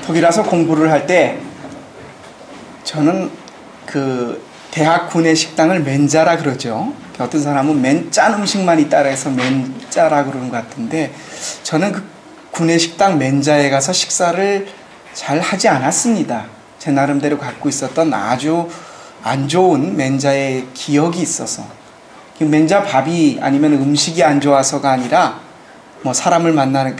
독일에서 공부를 할 때 저는 그 대학 구내식당을 맨자라 그러죠. 어떤 사람은 짠 음식만 있다 해서 맨자라 그러는 것 같은데, 저는 그 구내식당 맨자에 가서 식사를 잘 하지 않았습니다. 제 나름대로 갖고 있었던 아주 안 좋은 맨자의 기억이 있어서. 맨자 밥이 아니면 음식이 안 좋아서가 아니라 뭐 사람을 만나는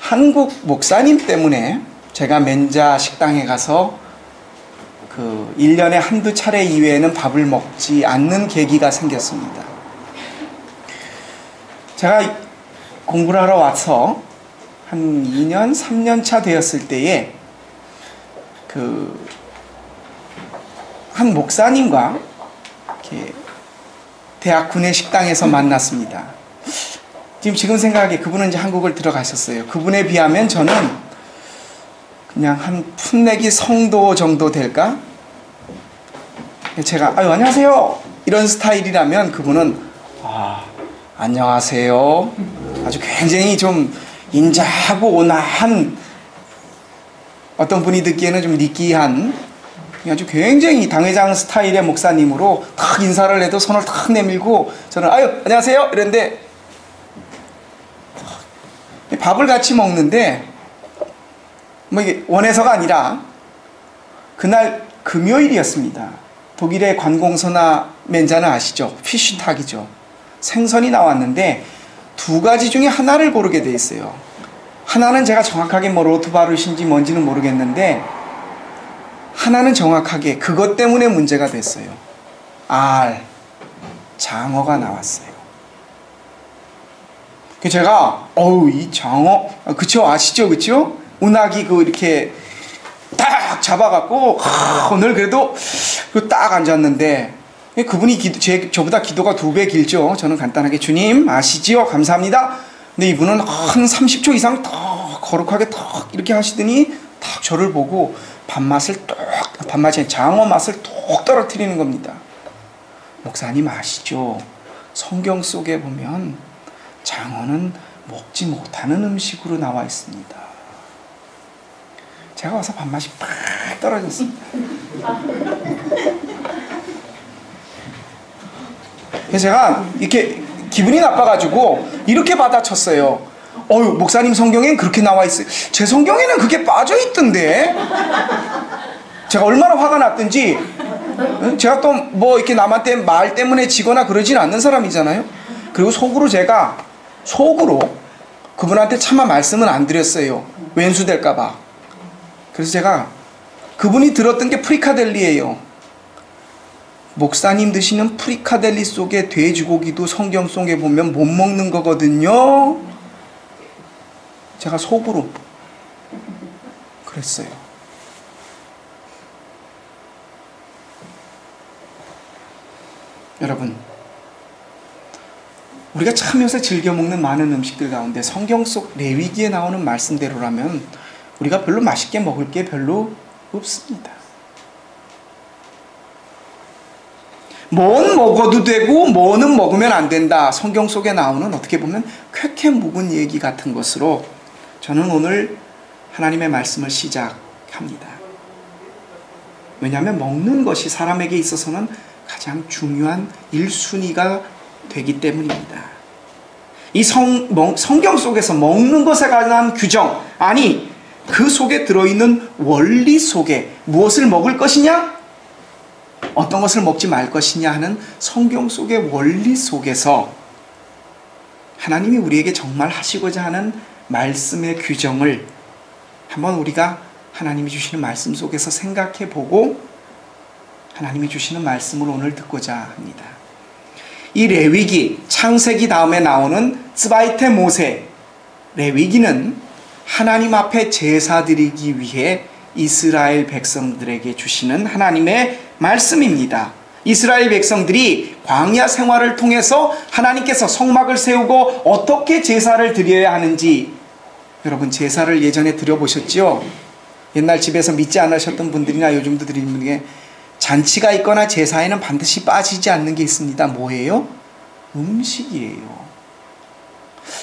한국 목사님 때문에 제가 맨자 식당에 가서 그 1년에 한두 차례 이외에는 밥을 먹지 않는 계기가 생겼습니다. 제가 공부를 하러 와서 한 2년, 3년 차 되었을 때에 한 목사님과 이렇게 대학 구내식당에서 만났습니다. 지금 생각하기에 그분은 이제 한국을 들어가셨어요. 그분에 비하면 저는 그냥 한 풋내기 성도 정도 될까? 제가 안녕하세요 이런 스타일이라면 그분은 안녕하세요, 아주 굉장히 좀 인자하고 온화한, 어떤 분이 듣기에는 좀 느끼한, 아주 굉장히 당회장 스타일의 목사님으로 탁 인사를 해도 손을 탁 내밀고 저는 안녕하세요 이랬는데, 밥을 같이 먹는데 뭐 이게 원해서가 아니라 그날 금요일이었습니다. 독일의 관공서나 맨자는 아시죠? 피쉬탁이죠. 생선이 나왔는데 두 가지 중에 하나를 고르게 돼 있어요. 하나는 제가 정확하게 뭐 로트바르신지 뭔지는 모르겠는데, 하나는 정확하게 그것 때문에 문제가 됐어요. 장어가 나왔어요. 제가 이 장어 그쵸, 아시죠, 그쵸? 운하기 이렇게 딱 잡아갖고 오늘 그래도 딱 앉았는데, 그분이 저보다 기도가 2배 길죠. 저는 간단하게 주님 아시지요? 감사합니다. 근데 이분은 한 30초 이상 딱 거룩하게 딱 이렇게 하시더니 딱 저를 보고 밥맛이 장어 맛을 톡 떨어뜨리는 겁니다. 목사님 아시죠? 성경 속에 보면 장어는 먹지 못하는 음식으로 나와 있습니다. 제가 와서 밥맛이 팍 떨어졌습니다. 그래서 제가 이렇게 기분이 나빠가지고 이렇게 받아쳤어요. 목사님 성경엔 그렇게 나와 있어요. 제 성경에는 그게 빠져 있던데. 제가 얼마나 화가 났든지, 제가 또 뭐 이렇게 남한테 말 때문에 지거나 그러진 않는 사람이잖아요. 그리고 속으로 그분한테 차마 말씀은 안 드렸어요. 왼수될까봐. 그래서 제가, 그분이 들었던 게 프리카델리예요. 목사님 드시는 프리카델리 속에 돼지고기도 성경 속에 보면 못 먹는 거거든요. 제가 속으로 그랬어요. 여러분, 우리가 참 요새 즐겨 먹는 많은 음식들 가운데 성경 속 레위기에 나오는 말씀대로라면 우리가 별로 맛있게 먹을 게 별로 없습니다. 뭔 먹어도 되고 뭐는 먹으면 안 된다. 성경 속에 나오는 어떻게 보면 쾌쾌 묵은 얘기 같은 것으로 저는 오늘 하나님의 말씀을 시작합니다. 왜냐하면 먹는 것이 사람에게 있어서는 가장 중요한 1순위가 되기 때문입니다. 이 성경 속에서 먹는 것에 관한 규정, 아니 그 속에 들어있는 원리 속에 무엇을 먹을 것이냐, 어떤 것을 먹지 말 것이냐 하는 성경 속의 원리 속에서 하나님이 우리에게 정말 하시고자 하는 말씀의 규정을 한번 우리가 하나님이 주시는 말씀 속에서 생각해 보고 하나님이 주시는 말씀을 오늘 듣고자 합니다. 이 레위기, 창세기 다음에 나오는 스바이테 모세, 레위기는 하나님 앞에 제사 드리기 위해 이스라엘 백성들에게 주시는 하나님의 말씀입니다. 이스라엘 백성들이 광야 생활을 통해서 하나님께서 성막을 세우고 어떻게 제사를 드려야 하는지, 여러분 제사를 예전에 드려보셨죠? 옛날 집에서 믿지 않으셨던 분들이나 요즘도 드리는 분에게 잔치가 있거나 제사에는 반드시 빠지지 않는 게 있습니다. 뭐예요? 음식이에요.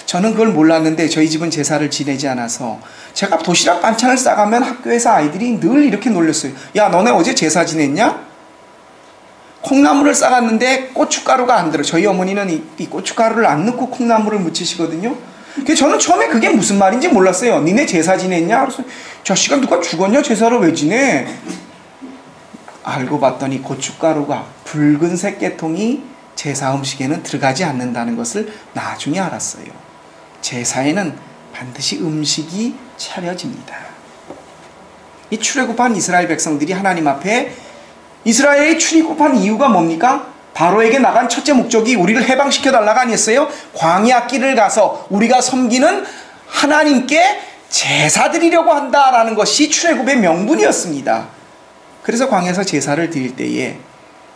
저는 그걸 몰랐는데 저희 집은 제사를 지내지 않아서 제가 도시락 반찬을 싸가면 학교에서 아이들이 늘 이렇게 놀렸어요. 야, 너네 어제 제사 지냈냐? 콩나물을 싸갔는데 고춧가루가 안 들어. 저희 어머니는 이 고춧가루를 안 넣고 콩나물을 무치시거든요. 그래서 저는 처음에 그게 무슨 말인지 몰랐어요. 니네 제사 지냈냐? 그래서 자식아, 누가 죽었냐? 제사를 왜 지내? 알고 봤더니 고춧가루가 붉은색 깨통이 제사 음식에는 들어가지 않는다는 것을 나중에 알았어요. 제사에는 반드시 음식이 차려집니다. 이 출애굽한 이스라엘 백성들이 하나님 앞에 이스라엘이 출애굽한 이유가 뭡니까? 바로에게 나간 첫째 목적이 우리를 해방시켜달라가 아니었어요? 광야 길을 가서 우리가 섬기는 하나님께 제사 드리려고 한다라는 것이 출애굽의 명분이었습니다. 그래서 광야에서 제사를 드릴 때에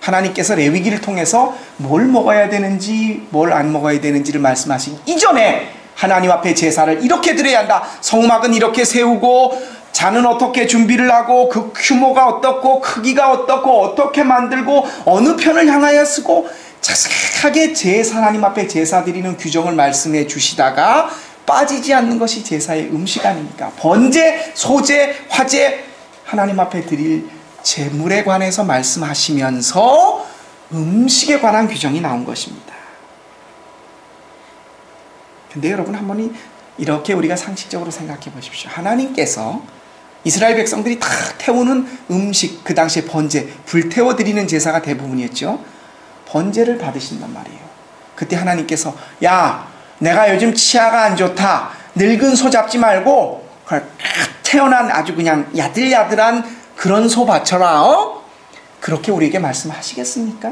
하나님께서 레위기를 통해서 뭘 먹어야 되는지 뭘 안 먹어야 되는지를 말씀하시기 이전에 하나님 앞에 제사를 이렇게 드려야 한다. 성막은 이렇게 세우고 잔은 어떻게 준비를 하고 그 규모가 어떻고 크기가 어떻고 어떻게 만들고 어느 편을 향하여 쓰고 자세하게 하나님 앞에 제사 드리는 규정을 말씀해 주시다가 빠지지 않는 것이 제사의 음식 아닙니까? 번제, 소제, 화제 하나님 앞에 드릴 제물에 관해서 말씀하시면서 음식에 관한 규정이 나온 것입니다. 근데 여러분 한번 이렇게 우리가 상식적으로 생각해 보십시오. 하나님께서 이스라엘 백성들이 다 태우는 음식, 그 당시에 번제, 불태워 드리는 제사가 대부분이었죠. 번제를 받으신단 말이에요. 그때 하나님께서 야, 내가 요즘 치아가 안 좋다. 늙은 소 잡지 말고 태어난 아주 그냥 야들야들한 그런 소 바쳐라. 그렇게 우리에게 말씀하시겠습니까?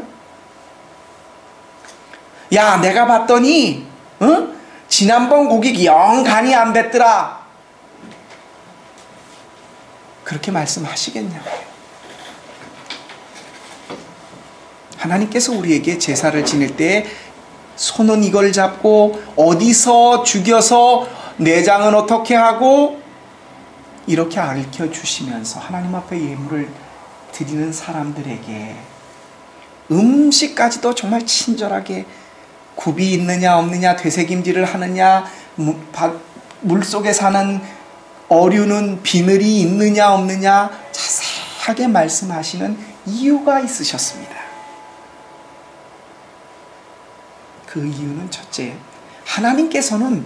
야, 내가 봤더니 지난번 고기 영 간이 안 뱄더라. 그렇게 말씀하시겠냐고요. 하나님께서 우리에게 제사를 지낼 때 손은 이걸 잡고 어디서 죽여서 내장은 어떻게 하고 이렇게 알려주시면서 하나님 앞에 예물을 드리는 사람들에게 음식까지도 정말 친절하게 굽이 있느냐 없느냐 되새김질을 하느냐 물속에 사는 어류는 비늘이 있느냐 없느냐 자세하게 말씀하시는 이유가 있으셨습니다. 그 이유는 첫째, 하나님께서는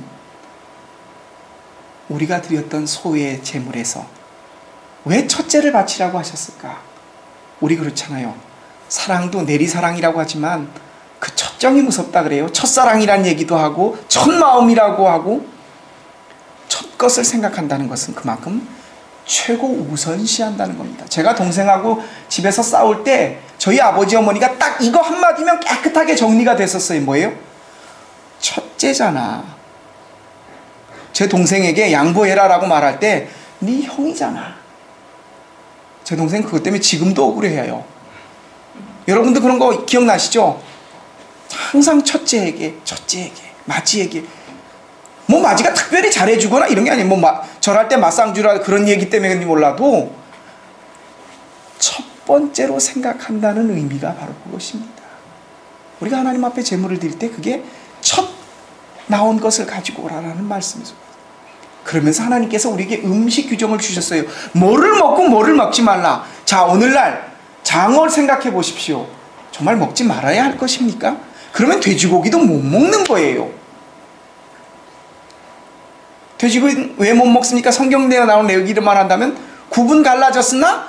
우리가 드렸던 소의 제물에서 왜 첫째를 바치라고 하셨을까? 우리 그렇잖아요. 사랑도 내리사랑이라고 하지만 그 첫정이 무섭다 그래요. 첫사랑이란 얘기도 하고 첫마음이라고 하고 첫 것을 생각한다는 것은 그만큼 최고 우선시한다는 겁니다. 제가 동생하고 집에서 싸울 때 저희 아버지 어머니가 딱 이거 한마디면 깨끗하게 정리가 됐었어요. 뭐예요? 첫째잖아. 제 동생에게 양보해라라고 말할 때 네 형이잖아. 제 동생 그것 때문에 지금도 억울해해요. 여러분도 그런 거 기억나시죠? 항상 첫째에게 마지에게 뭐 마지가 특별히 잘해주거나 이런 게 아니에요. 뭐 절할 때 맞상주라 그런 얘기 때문에 몰라도 첫 번째로 생각한다는 의미가 바로 그것입니다. 우리가 하나님 앞에 제물을 드릴 때 그게 첫 나온 것을 가지고 오라라는 말씀이죠. 그러면서 하나님께서 우리에게 음식 규정을 주셨어요. 뭐를 먹고 뭐를 먹지 말라. 자, 오늘날 장어를 생각해 보십시오. 정말 먹지 말아야 할 것입니까? 그러면 돼지고기도 못 먹는 거예요. 돼지고기 왜 못 먹습니까? 성경에 나온 내용만 한다면 굽은 갈라졌으나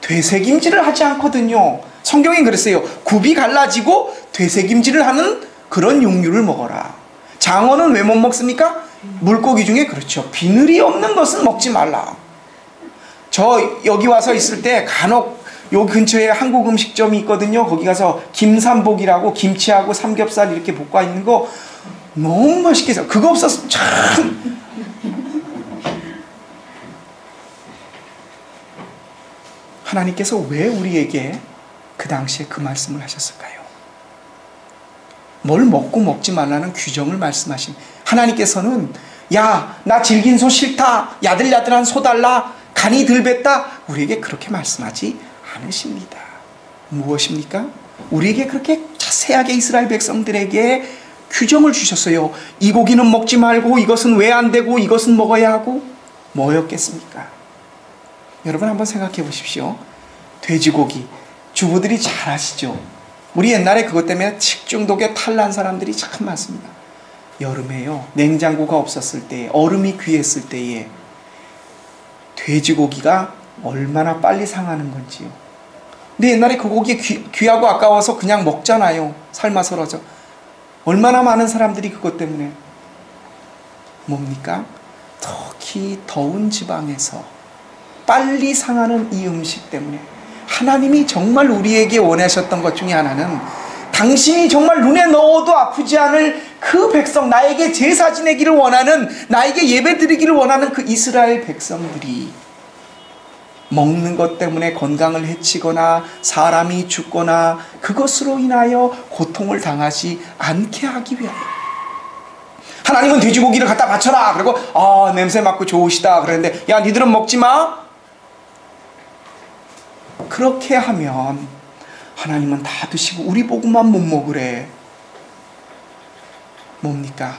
되새김질을 하지 않거든요. 성경이 그랬어요. 굽이 갈라지고 되새김질을 하는 그런 육류를 먹어라. 장어는 왜 못 먹습니까? 물고기 중에 그렇죠. 비늘이 없는 것은 먹지 말라. 저 여기 와서 있을 때 간혹 요 근처에 한국 음식점이 있거든요. 거기 가서 김삼복이라고 김치하고 삼겹살 이렇게 볶아 있는 거 너무 맛있게 해서 그거 없었으면 참 하나님께서 왜 우리에게 그 당시에 그 말씀을 하셨을까요? 뭘 먹고 먹지 말라는 규정을 말씀하신 하나님께서는 야, 나 질긴 소 싫다. 야들야들한 소 달라. 간이 덜 뱄다. 우리에게 그렇게 말씀하지 않으십니다. 무엇입니까? 우리에게 그렇게 자세하게 이스라엘 백성들에게 규정을 주셨어요. 이 고기는 먹지 말고, 이것은 왜 안 되고, 이것은 먹어야 하고. 뭐였겠습니까? 여러분 한번 생각해 보십시오. 돼지고기, 주부들이 잘 아시죠? 우리 옛날에 그것 때문에 식중독에 탈난 사람들이 참 많습니다. 여름에요, 냉장고가 없었을 때, 얼음이 귀했을 때에 돼지고기가 얼마나 빨리 상하는 건지요. 근데 옛날에 그 고기 귀하고 아까워서 그냥 먹잖아요. 삶아 썰어져. 얼마나 많은 사람들이 그것 때문에 뭡니까? 특히 더운 지방에서 빨리 상하는 이 음식 때문에 하나님이 정말 우리에게 원하셨던 것 중에 하나는 당신이 정말 눈에 넣어도 아프지 않을 그 백성, 나에게 제사 지내기를 원하는, 나에게 예배 드리기를 원하는 그 이스라엘 백성들이 먹는 것 때문에 건강을 해치거나 사람이 죽거나 그것으로 인하여 고통을 당하지 않게 하기 위하여 하나님은 돼지고기를 갖다 바쳐라. 그리고 냄새 맡고 좋으시다 그랬는데, 야 니들은 먹지 마. 그렇게 하면 하나님은 다 드시고 우리 보고만 못 먹으래. 뭡니까?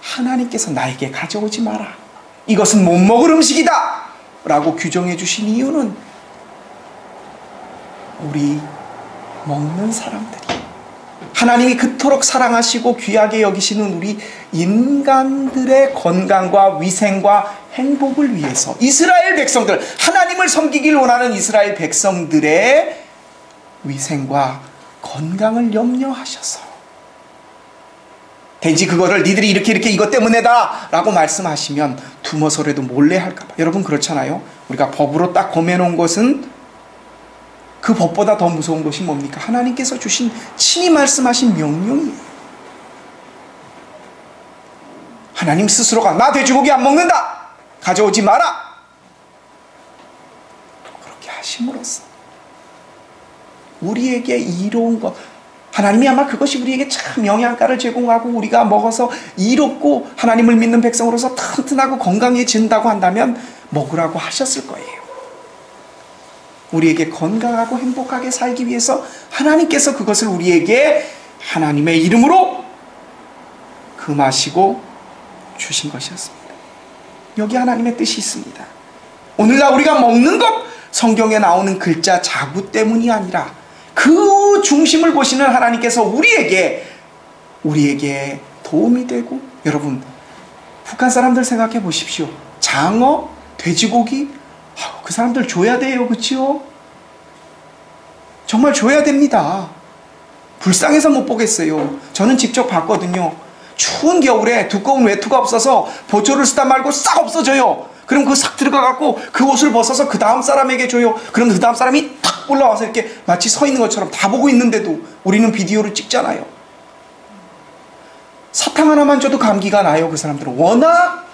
하나님께서 나에게 가져오지 마라, 이것은 못 먹을 음식이다 라고 규정해 주신 이유는 우리 먹는 사람들이 하나님이 그토록 사랑하시고 귀하게 여기시는 우리 인간들의 건강과 위생과 행복을 위해서, 이스라엘 백성들, 하나님을 섬기길 원하는 이스라엘 백성들의 위생과 건강을 염려하셔서 돼지 그거를 니들이 이렇게 이것 때문에다 라고 말씀하시면 두머서라도 몰래 할까봐. 여러분 그렇잖아요. 우리가 법으로 딱 검해놓은 것은 그 법보다 더 무서운 것이 뭡니까? 하나님께서 주신, 친히 말씀하신 명령이에요. 하나님 스스로가 나 돼지고기 안 먹는다, 가져오지 마라, 그렇게 하심으로써 우리에게 이로운 것, 하나님이 아마 그것이 우리에게 참 영양가를 제공하고 우리가 먹어서 이롭고 하나님을 믿는 백성으로서 튼튼하고 건강해진다고 한다면 먹으라고 하셨을 거예요. 우리에게 건강하고 행복하게 살기 위해서 하나님께서 그것을 우리에게 하나님의 이름으로 금하시고 주신 것이었습니다. 여기 하나님의 뜻이 있습니다. 오늘날 우리가 먹는 것, 성경에 나오는 글자 자구 때문이 아니라 그 중심을 보시는 하나님께서 우리에게 도움이 되고, 여러분 북한 사람들 생각해 보십시오. 장어, 돼지고기, 그 사람들 줘야 돼요. 그렇죠? 정말 줘야 됩니다. 불쌍해서 못 보겠어요. 저는 직접 봤거든요. 추운 겨울에 두꺼운 외투가 없어서 보초를 쓰다 말고 싹 없어져요. 그럼 그거 싹 들어가갖고 그 옷을 벗어서 그 다음 사람에게 줘요. 그럼 그 다음 사람이 탁 올라와서 이렇게 마치 서 있는 것처럼 다 보고 있는데도 우리는 비디오를 찍잖아요. 사탕 하나만 줘도 감기가 나요. 그 사람들은 워낙,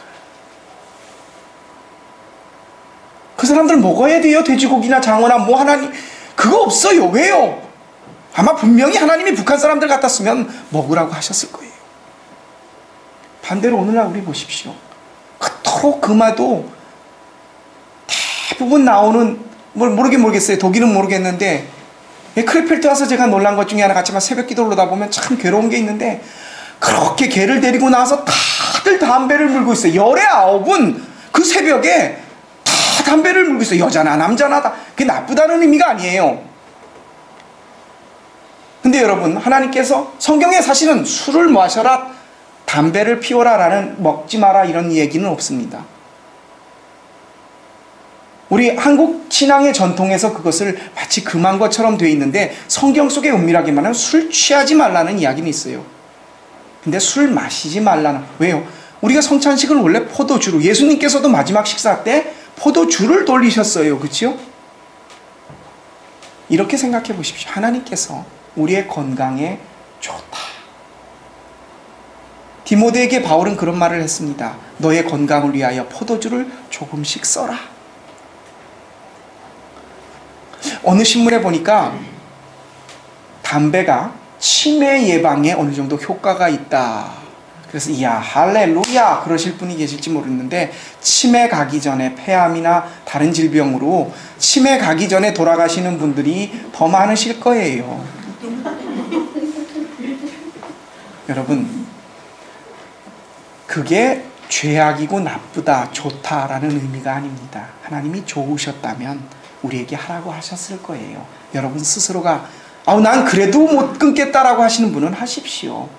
그 사람들 먹어야 돼요. 돼지고기나 장어나 뭐 하나님, 그거 없어요. 왜요? 아마 분명히 하나님이 북한 사람들 같았으면 먹으라고 하셨을 거예요. 반대로 오늘날 우리 보십시오. 그토록 금화도 대부분 나오는, 모르겠어요. 독일은 모르겠는데, 크레펠트 와서 제가 놀란 것 중에 하나, 같이 새벽 기도를 하다 보면 참 괴로운 게 있는데, 그렇게 개를 데리고 나와서 다들 담배를 물고 있어요. 19은 그 새벽에 다 담배를 물고 있어요. 여자나 남자나 다. 그게 나쁘다는 의미가 아니에요. 근데 여러분, 하나님께서 성경에 사실은 술을 마셔라, 담배를 피워라 라는, 먹지 마라 이런 얘기는 없습니다. 우리 한국 신앙의 전통에서 그것을 마치 금한 것처럼 되어 있는데, 성경 속에 은밀하게 말하면 술 취하지 말라는 이야기는 있어요. 근데 술 마시지 말라는, 왜요? 우리가 성찬식을 원래 포도주로, 예수님께서도 마지막 식사 때 포도주를 돌리셨어요. 그렇죠? 이렇게 생각해 보십시오. 하나님께서 우리의 건강에 좋다. 디모데에게 바울은 그런 말을 했습니다. 너의 건강을 위하여 포도주를 조금씩 써라. 어느 신문에 보니까 담배가 치매 예방에 어느 정도 효과가 있다. 그래서 이야 할렐루야 그러실 분이 계실지 모르는데, 치매 가기 전에 폐암이나 다른 질병으로 치매 가기 전에 돌아가시는 분들이 더 많으실 거예요. 여러분, 그게 죄악이고 나쁘다, 좋다라는 의미가 아닙니다. 하나님이 좋으셨다면 우리에게 하라고 하셨을 거예요. 여러분 스스로가 난 그래도 못 끊겠다라고 하시는 분은 하십시오.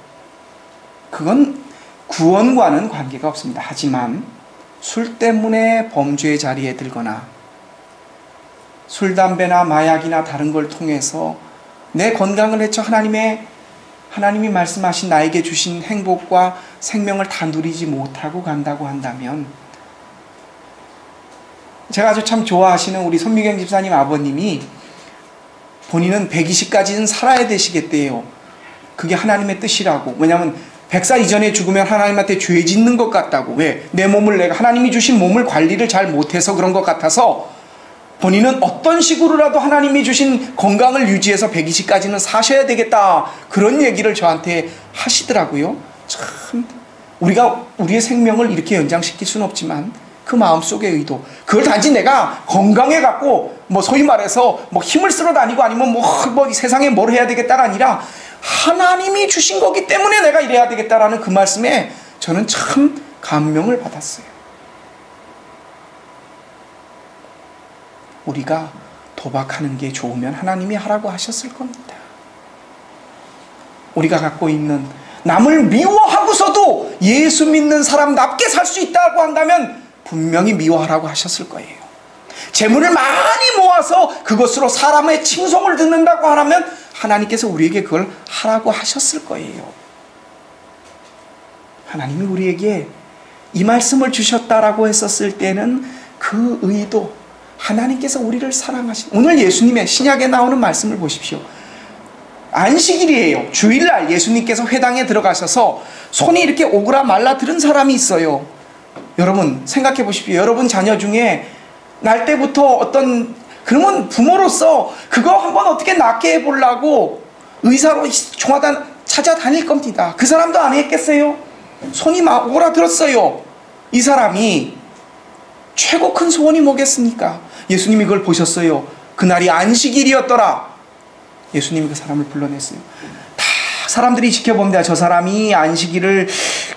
그건 구원과는 관계가 없습니다. 하지만 술 때문에 범죄의 자리에 들거나 술, 담배나 마약이나 다른 걸 통해서 내 건강을 해쳐 하나님이 말씀하신 나에게 주신 행복과 생명을 다 누리지 못하고 간다고 한다면, 제가 아주 참 좋아하시는 우리 손미경 집사님 아버님이 본인은 120까지는 살아야 되시겠대요. 그게 하나님의 뜻이라고. 왜냐하면 100살 이전에 죽으면 하나님한테 죄 짓는 것 같다고. 왜? 내 몸을 내가 하나님이 주신 몸을 관리를 잘 못해서 그런 것 같아서 본인은 어떤 식으로라도 하나님이 주신 건강을 유지해서 120까지는 사셔야 되겠다, 그런 얘기를 저한테 하시더라고요. 참 우리가 우리의 생명을 이렇게 연장시킬 수는 없지만 그 마음속의 의도, 그걸 단지 내가 건강해갖고 소위 말해서 힘을 쓸어 다니고 아니면 세상에 뭘 해야 되겠다가 아니라 하나님이 주신 거기 때문에 내가 이래야 되겠다라는 그 말씀에 저는 참 감명을 받았어요. 우리가 도박하는 게 좋으면 하나님이 하라고 하셨을 겁니다. 우리가 갖고 있는, 남을 미워하고서도 예수 믿는 사람답게 살 수 있다고 한다면 분명히 미워하라고 하셨을 거예요. 재물을 많이 모아서 그것으로 사람의 칭송을 듣는다고 하면 하나님께서 우리에게 그걸 하라고 하셨을 거예요. 하나님이 우리에게 이 말씀을 주셨다라고 했었을 때는 그 의도, 하나님께서 우리를 사랑하신, 오늘 예수님의 신약에 나오는 말씀을 보십시오. 안식일이에요. 주일날 예수님께서 회당에 들어가셔서 손이 이렇게 오그라 말라 들은 사람이 있어요. 여러분 생각해 보십시오. 여러분 자녀 중에 날 때부터 그러면 부모로서 그거 한번 어떻게 낫게 해보려고 의사로 종하단 찾아다닐 겁니다. 그 사람도 안 했겠어요? 손이 막 오그라들었어요. 이 사람이 최고 큰 소원이 뭐겠습니까? 예수님이 그걸 보셨어요. 그날이 안식일이었더라. 예수님이 그 사람을 불러냈어요. 다 사람들이 지켜봅니다. 저 사람이 안식일을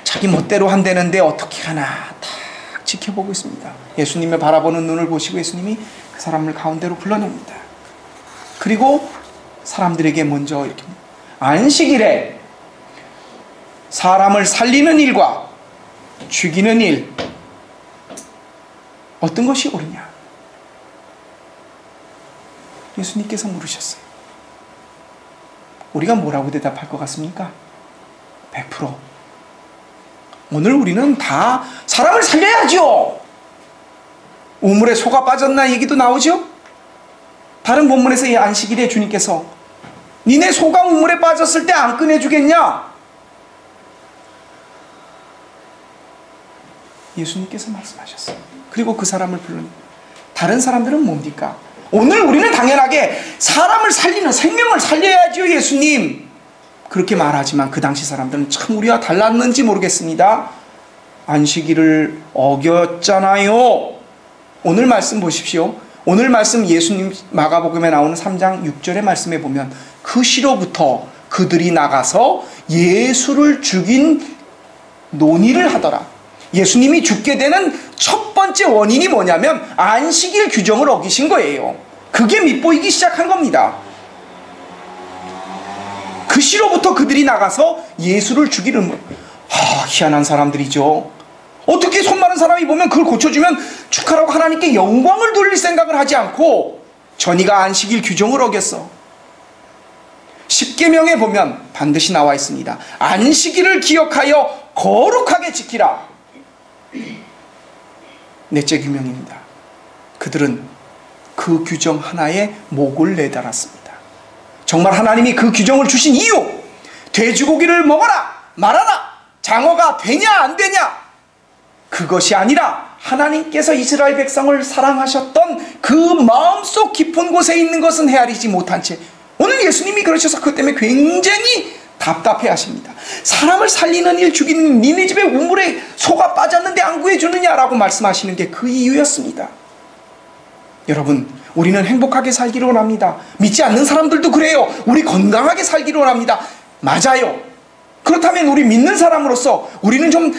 자기 멋대로 한다는데 어떻게 하나 딱 지켜보고 있습니다. 예수님을 바라보는 눈을 보시고 예수님이 그 사람을 가운데로 불러냅니다. 그리고 사람들에게 먼저 이렇게, 안식일에 사람을 살리는 일과 죽이는 일, 어떤 것이 옳으냐? 예수님께서 물으셨어요. 우리가 뭐라고 대답할 것 같습니까? 100%. 오늘 우리는 다 사람을 살려야죠. 우물에 소가 빠졌나 얘기도 나오죠. 다른 본문에서 이 안식일에 주님께서 니네 소가 우물에 빠졌을 때 안 꺼내주겠냐? 예수님께서 말씀하셨어요. 그리고 그 사람을 불러냅니다. 다른 사람들은 뭡니까? 오늘 우리는 당연하게 사람을 살리는, 생명을 살려야죠 예수님, 그렇게 말하지만 그 당시 사람들은 참 우리와 달랐는지 모르겠습니다. 안식일을 어겼잖아요. 오늘 말씀 보십시오. 오늘 말씀 예수님 마가복음에 나오는 3장 6절의 말씀에 보면 그 시로부터 그들이 나가서 예수를 죽인 논의를 하더라. 예수님이 죽게 되는 첫 번째 원인이 뭐냐면 안식일 규정을 어기신 거예요. 그게 밑보이기 시작한 겁니다. 그 시로부터 그들이 나가서 예수를 죽이는, 희한한 사람들이죠. 어떻게 손 마른 사람이 보면 그걸 고쳐주면 축하라고 하나님께 영광을 돌릴 생각을 하지 않고 전이가 안식일 규정을 어겼어. 십계명에 보면 반드시 나와 있습니다. 안식일을 기억하여 거룩하게 지키라. 넷째 규명입니다. 그들은 그 규정 하나에 목을 내달았습니다. 정말 하나님이 그 규정을 주신 이유, 돼지고기를 먹어라 말아라, 장어가 되냐 안 되냐, 그것이 아니라 하나님께서 이스라엘 백성을 사랑하셨던 그 마음속 깊은 곳에 있는 것은 헤아리지 못한 채, 오늘 예수님이 그러셔서 그것 때문에 굉장히 답답해 하십니다. 사람을 살리는 일, 죽이는, 니네 집에 우물에 소가 빠졌는데 안 구해주느냐라고 말씀하시는 게 그 이유였습니다. 여러분, 우리는 행복하게 살기를 원합니다. 믿지 않는 사람들도 그래요. 우리 건강하게 살기를 원합니다. 맞아요. 그렇다면 우리 믿는 사람으로서 우리는 좀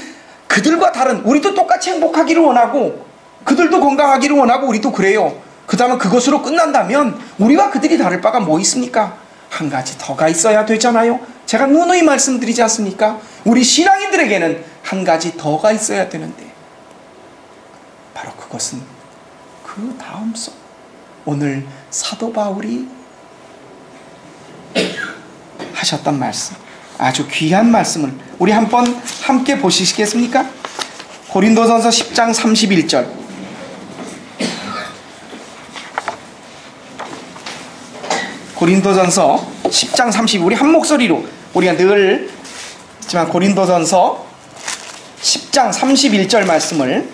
그들과 다른, 우리도 똑같이 행복하기를 원하고 그들도 건강하기를 원하고 우리도 그래요. 그 다음에 그것으로 끝난다면 우리와 그들이 다를 바가 뭐 있습니까? 한 가지 더가 있어야 되잖아요. 제가 누누이 말씀드리지 않습니까? 우리 신앙인들에게는 한 가지 더가 있어야 되는데, 바로 그것은 그 다음 속, 오늘 사도 바울이 하셨던 말씀, 아주 귀한 말씀을 우리 한번 함께 보시겠습니까? 고린도전서 10장 31절. 고린도전서 10장 30, 우리 한 목소리로, 우리가 늘 했지만 고린도전서 10장 31절 말씀을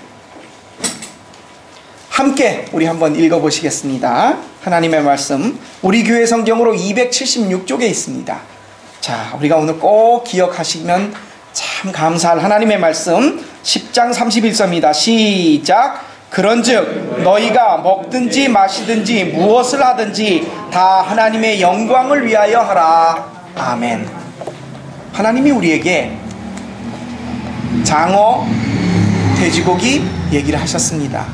함께 우리 한번 읽어보시겠습니다. 하나님의 말씀, 우리 교회 성경으로 276쪽에 있습니다. 자, 우리가 오늘 꼭 기억하시면 참 감사할 하나님의 말씀, 10장 31절입니다. 시작. 그런즉 너희가 먹든지 마시든지 무엇을 하든지 다 하나님의 영광을 위하여 하라. 아멘. 하나님이 우리에게 장어, 돼지고기 얘기를 하셨습니다.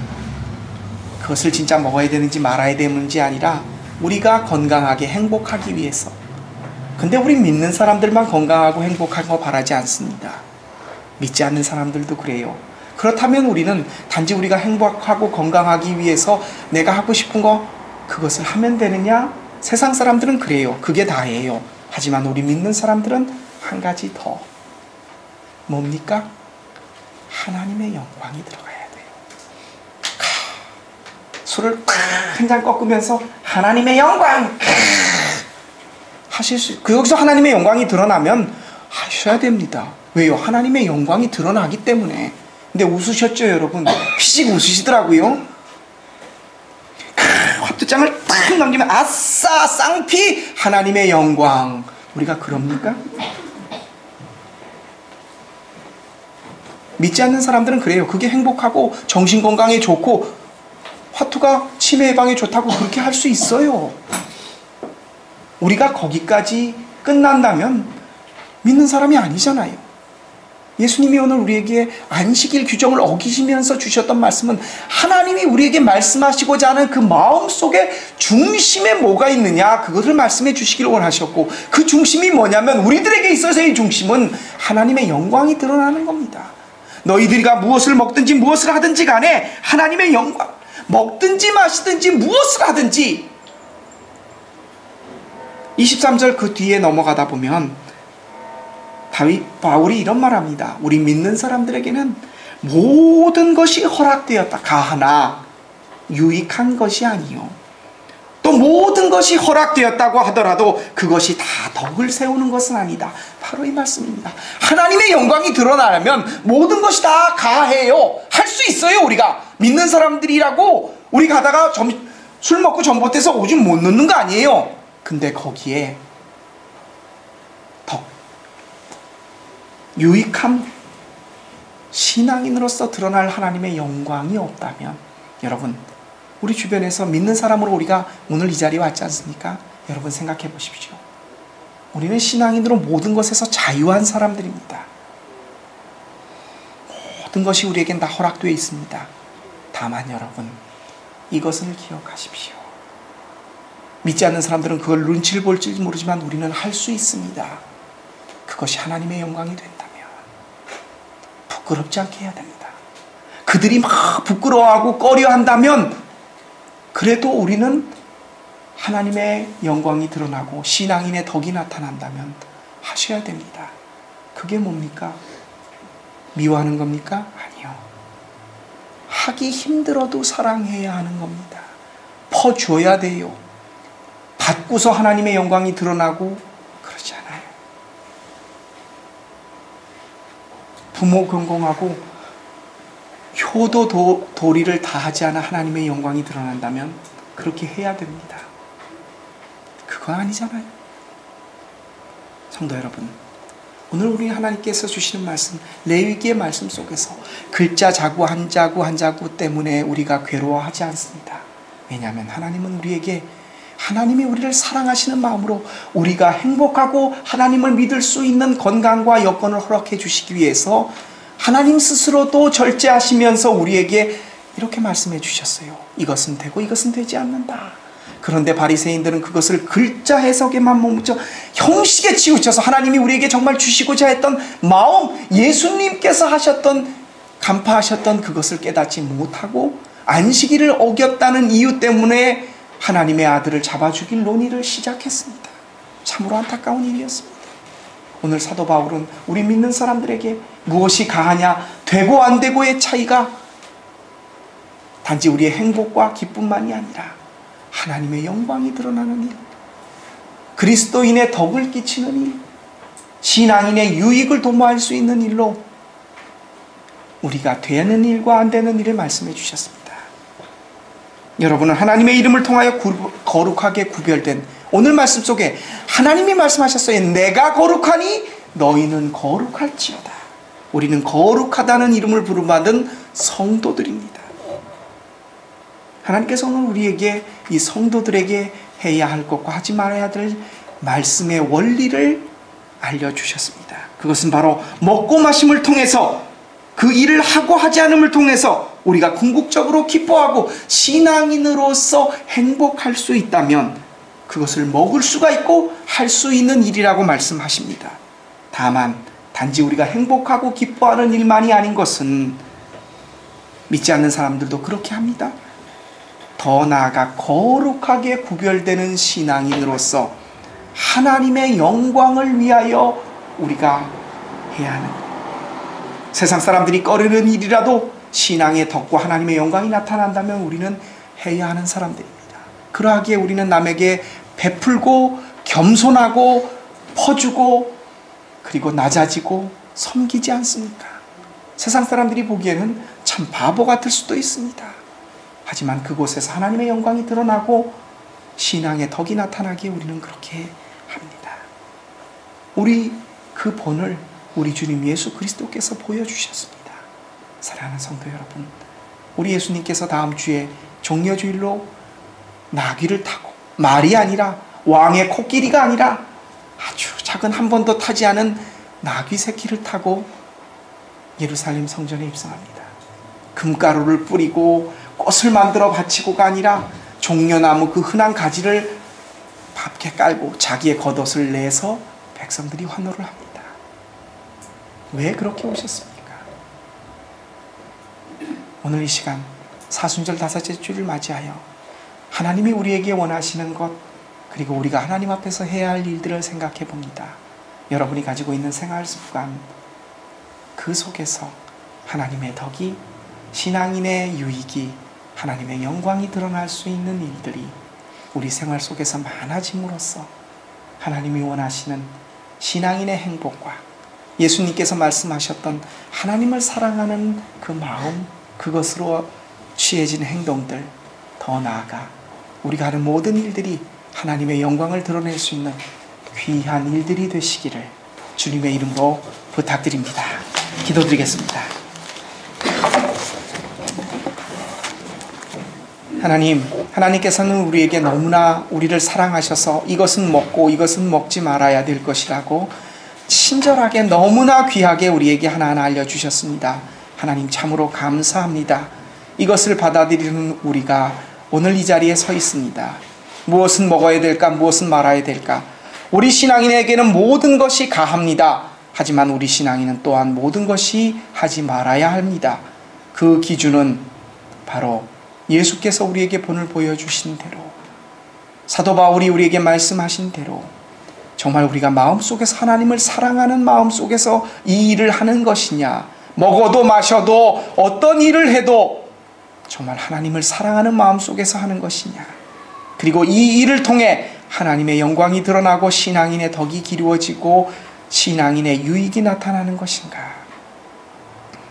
그것을 진짜 먹어야 되는지 말아야 되는지 아니라 우리가 건강하게 행복하기 위해서. 근데 우리 믿는 사람들만 건강하고 행복한 거 바라지 않습니다. 믿지 않는 사람들도 그래요. 그렇다면 우리는 단지 우리가 행복하고 건강하기 위해서 내가 하고 싶은 거 그것을 하면 되느냐? 세상 사람들은 그래요. 그게 다예요. 하지만 우리 믿는 사람들은 한 가지 더. 뭡니까? 하나님의 영광이 들어가야 돼요. 술을 한 잔 꺾으면서 하나님의 영광 하실 수, 여기서 하나님의 영광이 드러나면 하셔야 됩니다. 왜요? 하나님의 영광이 드러나기 때문에. 근데 웃으셨죠, 여러분? 휘식 웃으시더라고요. 화투장을 딱 넘기면 아싸 쌍피 하나님의 영광. 우리가 그럽니까? 믿지 않는 사람들은 그래요. 그게 행복하고 정신건강에 좋고 화투가 치매 예방에 좋다고 그렇게 할 수 있어요. 우리가 거기까지 끝난다면 믿는 사람이 아니잖아요. 예수님이 오늘 우리에게 안식일 규정을 어기시면서 주셨던 말씀은 하나님이 우리에게 말씀하시고자 하는 그 마음속에 중심에 뭐가 있느냐, 그것을 말씀해 주시기를 원하셨고, 그 중심이 뭐냐면 우리들에게 있어서의 중심은 하나님의 영광이 드러나는 겁니다. 너희들이가 무엇을 먹든지 무엇을 하든지 간에 하나님의 영광, 먹든지 마시든지 무엇을 하든지. 23절 그 뒤에 넘어가다 보면 바울이 이런 말합니다. 우리 믿는 사람들에게는 모든 것이 허락되었다. 가하나 유익한 것이 아니요. 또 모든 것이 허락되었다고 하더라도 그것이 다 덕을 세우는 것은 아니다. 바로 이 말씀입니다. 하나님의 영광이 드러나려면 모든 것이 다 가해요. 할 수 있어요. 우리가 믿는 사람들이라고 우리 가다가 술 먹고 전봇해서 오줌 못 넣는 거 아니에요. 근데 거기에 덕, 유익함, 신앙인으로서 드러날 하나님의 영광이 없다면, 여러분, 우리 주변에서 믿는 사람으로 우리가 오늘 이 자리에 왔지 않습니까? 여러분 생각해 보십시오. 우리는 신앙인으로 모든 것에서 자유한 사람들입니다. 모든 것이 우리에겐 다 허락되어 있습니다. 다만 여러분, 이것을 기억하십시오. 믿지 않는 사람들은 그걸 눈치를 볼지 모르지만 우리는 할 수 있습니다. 그것이 하나님의 영광이 된다면 부끄럽지 않게 해야 됩니다. 그들이 막 부끄러워하고 꺼려한다면 그래도 우리는 하나님의 영광이 드러나고 신앙인의 덕이 나타난다면 하셔야 됩니다. 그게 뭡니까? 미워하는 겁니까? 아니요. 하기 힘들어도 사랑해야 하는 겁니다. 퍼줘야 돼요. 받고서 하나님의 영광이 드러나고 그러지 않아요. 부모 경공하고 효도 도리를 다하지 않아 하나님의 영광이 드러난다면 그렇게 해야 됩니다. 그건 아니잖아요. 성도 여러분, 오늘 우리 하나님께서 주시는 말씀, 레위기의 말씀 속에서 글자 자구 한 자구 한 자구 때문에 우리가 괴로워하지 않습니다. 왜냐하면 하나님은 우리에게, 하나님이 우리를 사랑하시는 마음으로 우리가 행복하고 하나님을 믿을 수 있는 건강과 여건을 허락해 주시기 위해서 하나님 스스로도 절제하시면서 우리에게 이렇게 말씀해 주셨어요. 이것은 되고 이것은 되지 않는다. 그런데 바리새인들은 그것을 글자 해석에만 머무쳐 형식에 치우쳐서 하나님이 우리에게 정말 주시고자 했던 마음, 예수님께서 하셨던, 간파하셨던 그것을 깨닫지 못하고 안식일을 어겼다는 이유 때문에 하나님의 아들을 잡아 죽일 논의를 시작했습니다. 참으로 안타까운 일이었습니다. 오늘 사도 바울은 우리 믿는 사람들에게 무엇이 가하냐, 되고 안 되고의 차이가 단지 우리의 행복과 기쁨만이 아니라 하나님의 영광이 드러나는 일, 그리스도인의 덕을 끼치는 일, 신앙인의 유익을 도모할 수 있는 일로 우리가 되는 일과 안 되는 일을 말씀해 주셨습니다. 여러분은 하나님의 이름을 통하여 거룩하게 구별된 오늘 말씀 속에 하나님이 말씀하셨어요. 내가 거룩하니 너희는 거룩할지어다. 우리는 거룩하다는 이름을 부름받은 성도들입니다. 하나님께서 오늘 우리에게, 이 성도들에게 해야 할 것과 하지 말아야 될 말씀의 원리를 알려주셨습니다. 그것은 바로 먹고 마심을 통해서, 그 일을 하고 하지 않음을 통해서 우리가 궁극적으로 기뻐하고 신앙인으로서 행복할 수 있다면 그것을 먹을 수가 있고 할 수 있는 일이라고 말씀하십니다. 다만 단지 우리가 행복하고 기뻐하는 일만이 아닌 것은, 믿지 않는 사람들도 그렇게 합니다. 더 나아가 거룩하게 구별되는 신앙인으로서 하나님의 영광을 위하여 우리가 해야 하는, 세상 사람들이 꺼리는 일이라도 신앙의 덕과 하나님의 영광이 나타난다면 우리는 해야 하는 사람들입니다. 그러하기에 우리는 남에게 베풀고 겸손하고 퍼주고 그리고 낮아지고 섬기지 않습니까? 세상 사람들이 보기에는 참 바보 같을 수도 있습니다. 하지만 그곳에서 하나님의 영광이 드러나고 신앙의 덕이 나타나기에 우리는 그렇게 합니다. 우리 그 본을 우리 주님 예수 그리스도께서 보여주셨습니다. 사랑하는 성도 여러분, 우리 예수님께서 다음 주에 종려주일로 나귀를 타고, 말이 아니라 왕의 코끼리가 아니라 아주 작은 한 번도 타지 않은 나귀 새끼를 타고 예루살렘 성전에 입성합니다. 금가루를 뿌리고 꽃을 만들어 바치고가 아니라 종려나무 그 흔한 가지를 밖에 깔고 자기의 겉옷을 내서 백성들이 환호를 합니다. 왜 그렇게 오셨습니까? 오늘 이 시간 사순절 다섯째 주를 맞이하여 하나님이 우리에게 원하시는 것, 그리고 우리가 하나님 앞에서 해야 할 일들을 생각해 봅니다. 여러분이 가지고 있는 생활 습관, 그 속에서 하나님의 덕이, 신앙인의 유익이, 하나님의 영광이 드러날 수 있는 일들이 우리 생활 속에서 많아짐으로써 하나님이 원하시는 신앙인의 행복과 예수님께서 말씀하셨던 하나님을 사랑하는 그 마음, 그것으로 취해진 행동들, 더 나아가 우리가 하는 모든 일들이 하나님의 영광을 드러낼 수 있는 귀한 일들이 되시기를 주님의 이름으로 부탁드립니다. 기도드리겠습니다. 하나님께서는 우리에게 너무나 우리를 사랑하셔서 이것은 먹고 이것은 먹지 말아야 될 것이라고 친절하게 너무나 귀하게 우리에게 하나하나 알려주셨습니다. 하나님 참으로 감사합니다. 이것을 받아들이는 우리가 오늘 이 자리에 서 있습니다. 무엇은 먹어야 될까? 무엇은 말아야 될까? 우리 신앙인에게는 모든 것이 가합니다. 하지만 우리 신앙인은 또한 모든 것이 하지 말아야 합니다. 그 기준은 바로 예수께서 우리에게 본을 보여주신 대로, 사도 바울이 우리에게 말씀하신 대로 정말 우리가 마음속에서 하나님을 사랑하는 마음속에서 이 일을 하는 것이냐, 먹어도 마셔도 어떤 일을 해도 정말 하나님을 사랑하는 마음속에서 하는 것이냐, 그리고 이 일을 통해 하나님의 영광이 드러나고 신앙인의 덕이 기루어지고 신앙인의 유익이 나타나는 것인가.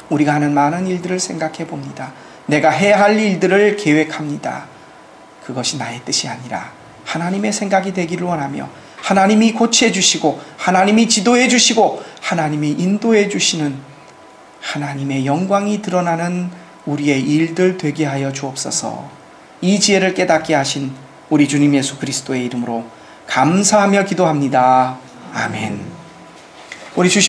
우리가 하는 많은 일들을 생각해 봅니다. 내가 해야 할 일들을 계획합니다. 그것이 나의 뜻이 아니라 하나님의 생각이 되기를 원하며 하나님이 고치해 주시고 하나님이 지도해 주시고 하나님이 인도해 주시는 하나님의 영광이 드러나는 우리의 일들 되게 하여 주옵소서. 이 지혜를 깨닫게 하신 우리 주님 예수 그리스도의 이름으로 감사하며 기도합니다. 아멘. 우리 주신